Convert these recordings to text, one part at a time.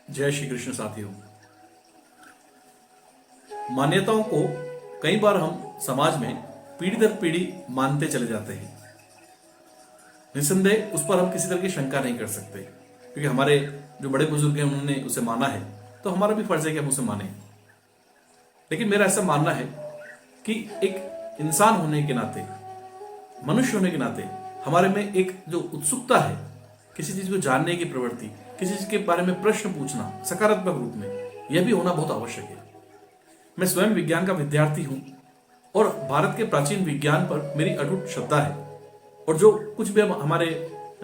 जय श्री कृष्ण साथियों। मान्यताओं को कई बार हम समाज में पीढ़ी दर पीढ़ी मानते चले जाते हैं। निस्संदेह उस पर हम किसी तरह की शंका नहीं कर सकते, क्योंकि हमारे जो बड़े बुजुर्ग हैं उन्होंने उसे माना है, तो हमारा भी फर्ज है कि हम उसे माने। लेकिन मेरा ऐसा मानना है कि एक इंसान होने के नाते, मनुष्य होने के नाते हमारे में एक जो उत्सुकता है, किसी चीज को जानने की प्रवृत्ति, किसी चीज के बारे में प्रश्न पूछना सकारात्मक रूप में, यह भी होना बहुत आवश्यक है। मैं स्वयं विज्ञान का विद्यार्थी हूं और भारत के प्राचीन विज्ञान पर मेरी अटूट श्रद्धा है। और जो कुछ भी हमारे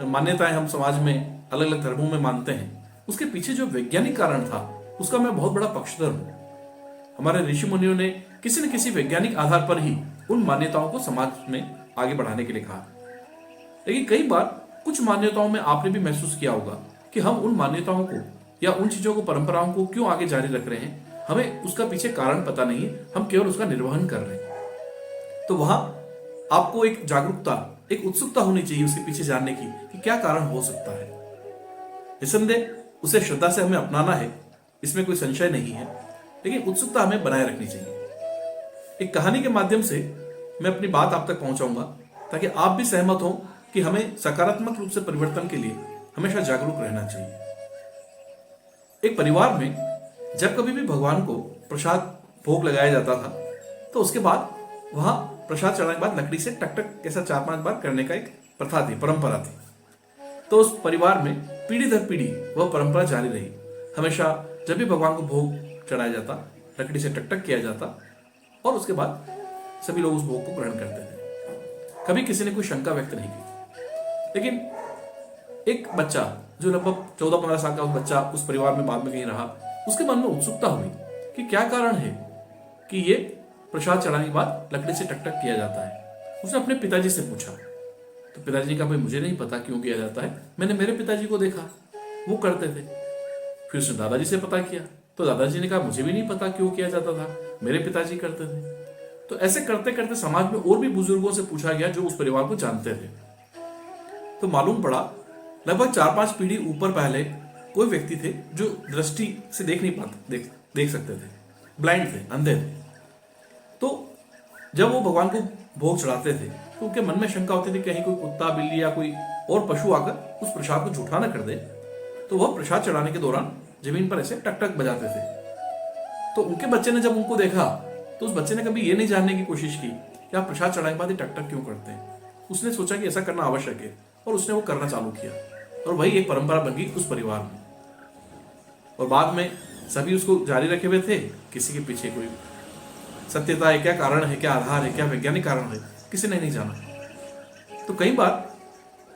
मान्यताएं हम समाज में अलग अलग धर्मों में मानते हैं, उसके पीछे जो वैज्ञानिक कारण था उसका मैं बहुत बड़ा पक्षधर हूं। हमारे ऋषि मुनियों ने किसी न किसी वैज्ञानिक आधार पर ही उन मान्यताओं को समाज में आगे बढ़ाने के लिए कहा। लेकिन कई बार कुछ मान्यताओं में आपने भी महसूस किया होगा कि हम उन मान्यताओं को या उन चीजों को, परंपराओं को क्यों आगे जारी रख रहे हैं, हमें उसका पीछे कारण पता नहीं, हम केवल उसका निर्वहन कर रहे हैं। तो वहां आपको एक जागरूकता, एक उत्सुकता होनी चाहिए उसके पीछे जानने की कि क्या कारण हो सकता है। निस्संदेह उसे श्रद्धा से हमें अपनाना है, इसमें कोई संशय नहीं है, लेकिन उत्सुकता हमें बनाए रखनी चाहिए। एक कहानी के माध्यम से मैं अपनी बात आप तक पहुंचाऊंगा ताकि आप भी सहमत हो कि हमें सकारात्मक रूप से परिवर्तन के लिए हमेशा जागरूक रहना चाहिए। एक परिवार में जब कभी भी भगवान को प्रसाद भोग लगाया जाता था, तो उसके बाद वहां प्रसाद चढ़ाने के बाद लकड़ी से टक टक ऐसा 4-5 बार करने का एक प्रथा थी, परंपरा थी। तो उस परिवार में पीढ़ी दर पीढ़ी वह परंपरा जारी रही। हमेशा जब भी भगवान को भोग चढ़ाया जाता, लकड़ी से टक टक किया जाता और उसके बाद सभी लोग उस भोग को ग्रहण करते थे। कभी किसी ने कोई शंका व्यक्त नहीं की। लेकिन एक बच्चा जो लगभग 14-15 साल का उस बच्चा उस परिवार में बाद में कहीं रहा, उसके मन में उत्सुकता हुई कि क्या कारण है कि ये प्रसाद चढ़ाने के बाद लकड़ी से टक टक किया जाता है। उसने अपने पिताजी से पूछा, तो पिताजी ने कहा, भाई मुझे नहीं पता क्यों किया जाता है, मैंने मेरे पिताजी को देखा वो करते थे। फिर उसने दादाजी से पता किया, तो दादाजी ने कहा, मुझे भी नहीं पता क्यों किया जाता था, मेरे पिताजी करते थे। तो ऐसे करते करते समाज में और भी बुजुर्गों से पूछा गया जो उस परिवार को जानते थे। तो मालूम पड़ा लगभग 4-5 पीढ़ी ऊपर पहले कोई व्यक्ति थे जो दृष्टि से देख नहीं पाते, देख सकते थे, ब्लाइंड थे, अंधे थे। तो जब वो भगवान को भोग चढ़ाते थे तो उनके मन में शंका होती थी कहीं कोई कुत्ता, बिल्ली या कोई और पशु आकर उस प्रसाद को झूठा न कर दे। तो वह प्रसाद चढ़ाने के दौरान जमीन पर ऐसे टक टक बजाते थे। तो उनके बच्चे ने जब उनको देखा तो उस बच्चे ने कभी ये नहीं जानने की कोशिश की कि आप प्रसाद चढ़ाने के बाद ये टक टक क्यों करते हैं। उसने सोचा कि ऐसा करना आवश्यक है और उसने वो करना चालू किया और वही एक परंपरा बन गई उस परिवार में। और बाद में सभी उसको जारी रखे हुए थे। किसी के पीछे कोई सत्यता है, क्या कारण है, क्या आधार है, क्या वैज्ञानिक कारण है, किसी ने नहीं जाना। तो कई बार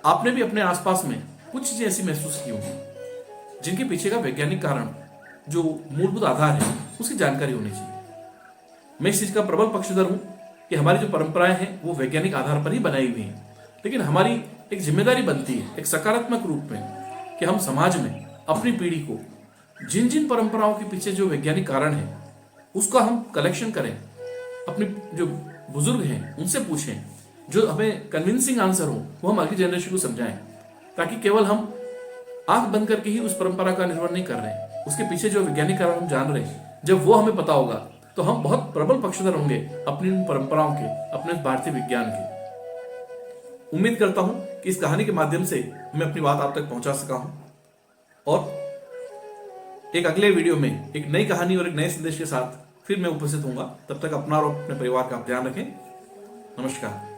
आपने भी अपने आसपास में कुछ चीजें ऐसी महसूस की होंगी जिनके पीछे का वैज्ञानिक कारण, जो मूलभूत आधार है, उसकी जानकारी होनी चाहिए। मैं इस चीज का प्रबल पक्षधर हूं कि हमारी जो परंपराएं हैं वो वैज्ञानिक आधार पर ही बनाई हुई हैं। लेकिन हमारी एक जिम्मेदारी बनती है एक सकारात्मक रूप में कि हम समाज में अपनी पीढ़ी को जिन जिन परंपराओं के पीछे जो वैज्ञानिक कारण है उसका हम कलेक्शन करें, अपने जो बुजुर्ग हैं उनसे पूछें, जो हमें कन्विंसिंग आंसर हो वो हम आगे जनरेशन को समझाएं, ताकि केवल हम आंख बंद करके ही उस परंपरा का निर्वहन नहीं कर रहे हैं, उसके पीछे जो वैज्ञानिक कारण हम जान रहे हैं, जब वो हमें पता होगा तो हम बहुत प्रबल पक्षधर होंगे अपनी उन परंपराओं के, अपने भारतीय विज्ञान के। उम्मीद करता हूं कि इस कहानी के माध्यम से मैं अपनी बात आप तक पहुंचा सका हूं और एक अगले वीडियो में एक नई कहानी और एक नए संदेश के साथ फिर मैं उपस्थित होऊंगा। तब तक अपना और अपने परिवार का ध्यान रखें। नमस्कार।